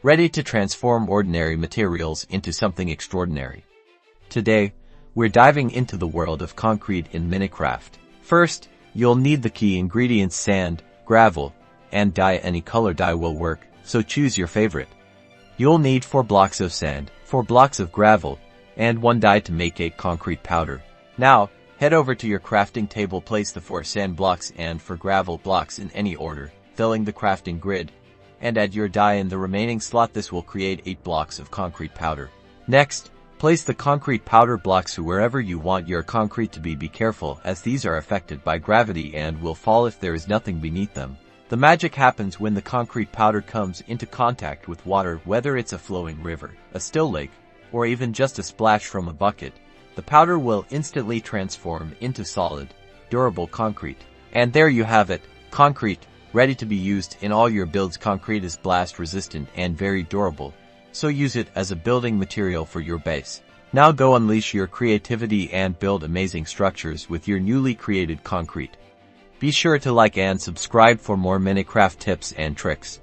ready to transform ordinary materials into something extraordinary. Today, we're diving into the world of concrete in Minecraft. First, you'll need the key ingredients: sand, gravel, and dye. Any color dye will work, so choose your favorite. You'll need 4 blocks of sand, 4 blocks of gravel, and 1 dye to make a concrete powder. Now, head over to your crafting table, place the 4 sand blocks and 4 gravel blocks in any order, filling the crafting grid, and add your dye in the remaining slot. This will create 8 blocks of concrete powder. Next, place the concrete powder blocks wherever you want your concrete to be. Be careful, as these are affected by gravity and will fall if there is nothing beneath them. The magic happens when the concrete powder comes into contact with water, whether it's a flowing river, a still lake, or even just a splash from a bucket. The powder will instantly transform into solid, durable concrete. And there you have it, concrete, ready to be used in all your builds. Concrete is blast resistant and very durable, so use it as a building material for your base. Now go unleash your creativity and build amazing structures with your newly created concrete. Be sure to like and subscribe for more Minecraft tips and tricks.